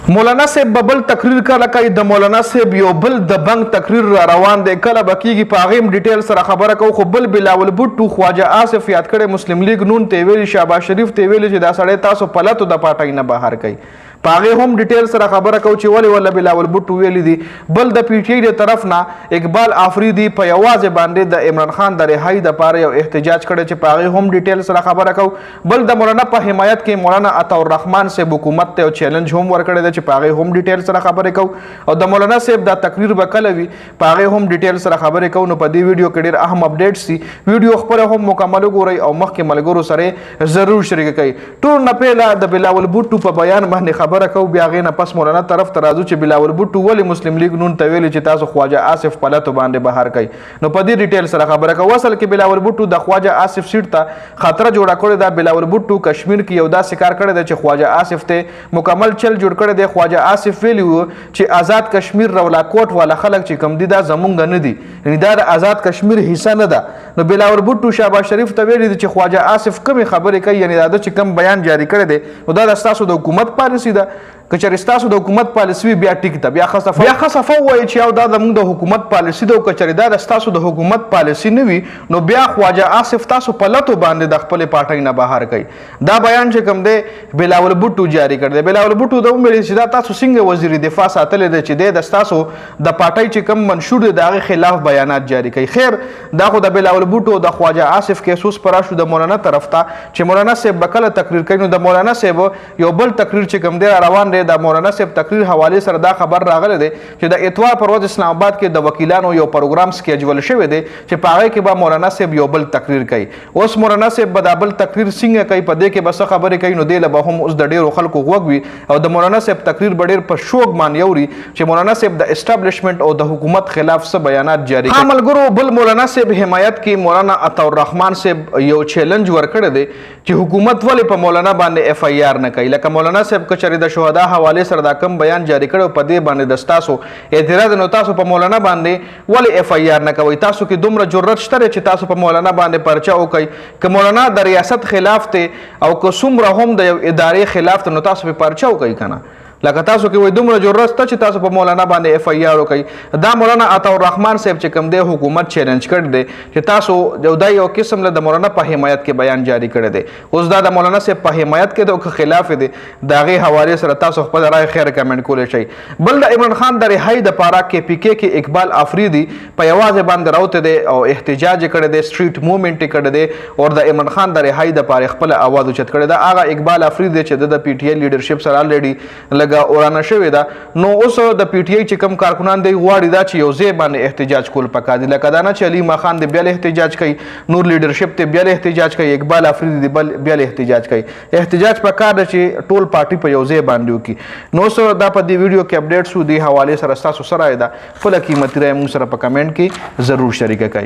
مولانا صاحب ببل تقریر کله کوي د مولانا صاحب یو بل د بنګ تقریر را روان دی کله بکیږي په هغه ډیټیل سره خبره کو خو بل بلاول بوټو خواجه آصف یاد کړي مسلم لیگ نون ته ویلي شهباز شریف ته ویلي چې دا سړی تاسو پلاتو د پاټای نه بهر کوي پاغه هم ډیټیل سره خبره کو چې ولی ولا بلاول بوټو ویلي دي بل د پی ټی آی د طرف نه اقبال آفریدي په یوازې باندې د عمران خان د رهایی د پاره یو احتجاج کړي چې پاغه هم ډیټیل سره خبره کو بل د مولانا په حمایت کې مولانا عطا الرحمن سے حکومت ته چیلنج هم ورکړی چې پاغه هم ډیټیل سره خبره کو او د مولانا صاحب د تقریر وکړوي پاغه هم ډیټیل سره خبره کو نو په دې ویډیو کې ډیر اهم اپډیټ سي ویډیو خبر هم مکمل ګورئ او مخکې ملګرو سره ضرور شریک کړئ ټول نه پیله د بلاول بوټو په بیان باندې خبره کو بیا غینه پس مولانا طرف ته راځو چې بلاول بوټو ولی مسلم لیگ نون ته ویلي چې تاسو خواجه آصف پلاتو باندې بهر کړئ نو په دې ډیټیل سره خبره کو اصل کې بلاول بوټو د خواجه آصف سیټ ته خطر جوړه کړی دا بلاول بوټو کشمیر کې یو داسې کار کړی دی چې خواجه آصف ته مکمل چل جوړ کړی دی خواجه آصف ویلی و چې آزاد کشمیر رولا کوټ والا خلک چې کم دي دا زمونږ نه دي یعنی دا د آزاد کشمیر حصہ نه ده نو بلاول بوټو شهباز شریف ته ویلي چې خواجه آصف کمی خبرې کوي یعنی دا چې کم بیان جاری کړی دی نو دا د تاسو د حکومت پالیسی ده که چېرې ستاسو د حکومت پالیسي بیا ټیک ده بیا ښه صفه ووایي چې یو دا زموږ د حکومت پالیسي ده او که چېرې دا د ستاسو د حکومت پالیسي نه وي نو بیا خواجه آصف تاسو په لتو باندې د خپلې پاټۍ نه بهر کوي دا بیان چې کوم دی بلاول بوټو جاری کړی دی بلاول بوټو دا وویل چې دا تاسو څنګه وزیر دفاع ساتلی دی چې دی د ستاسو د پاټۍ چې کوم منشور دی د هغې خلاف بیانات جاری کوي خیر دا خو د بلاول بوټو د خواجه آصف کیس اوس په راشو د مولانا طرف ته چې مولانا صاحب به کله تقریر کوي نو د مولانا صاحب یو بل تقریر چې کوم دی روان دی د مولانا صاحب تقریر حواله سره دا خبر راغلی دی چې د اتوار پر ورځ اسلام آباد کې د وکیلانو یو پروګرام سکیجول شوی دی چې په هغه کې به مولانا صاحب یو بل تقریر کوي اوس مولانا صاحب به دا بل تقریر څنګه کوي په دې کې به څه خبرې کوي نو دی له به هم اوس د ډیرو خلکو غوږ وي او د مولانا صاحب تقریر به ډیر په شوق باندې اوري چې مولانا صاحب د اسټابلیشمنت او د حکومت خلاف څه بیانات جاری کوي ملګرو بل مولانا صاحب حمایت کې مولانا عطا الرحمن صاحب یو چیلنج ورکړی دی چې حکومت ولې په مولانا باندې اف ای آر نه کوي لکه مولانا صاحب کچری د شهدا حواله سره دا کم بیان جاری کړو په دې باندې د تاسو اعتراض نو تاسو په مولانا باندې ولې اف ای آر نه کوي تاسو کې دومره جرأت شته چې تاسو په مولانا باندې پرچا وکړي که مولانا د ریاست خلاف ته او که څومره هم د یو ادارې خلاف ته نو تاسو په پرچا وکړي کنه لکه تاسو کې وای دومره جرأت شته چې تاسو په مولانا باندې اف ای آر وکړي دا مولانا عطا الرحمن صاحب چې کوم دی حکومت چیلنج کړی دی چې تاسو یو قسم له د مولانا په حمایت کې بیان جاری کړی دی اوس دا د مولانا صاحب په حمایت کې د خلاف دی د هغې حوالې سره تاسو خپل رای خیر کمنټ کولی شئ بل د عمران خان د رهایی دپاره کې پی کې کې اقبال آفریدي په یوازې باندې راوتی دی او احتجاج یې کړی دی سټریټ موومنټ یې کړی دی او د عمران خان د رهایی دپاره خپله اواز اوچت کړی دی هغه اقبال آفریدي چې د پی ټي آی لیډرشپ سره الریډي اورانه شوې ده نو اوس د پی ټی آی چې کوم کارکنان دی غواړي دا چې یو ځای باندې احتجاج کول پکار دي لکه دا نه چې علي خان دی بیا احتجاج کوي نور لیډرشپ ته بیا احتجاج کوي اقبال آفریدي دی بیا احتجاج کوي احتجاج پکار دی چې ټول پارټي په یو ځای باندې وکړي نو اوس دا په دې ویډیو کې اپډیټ شو دی حواله سره تاسو سره ده خپله قیمتي رایه موږ سره په کمنټ کې ضرور شریکه کړئ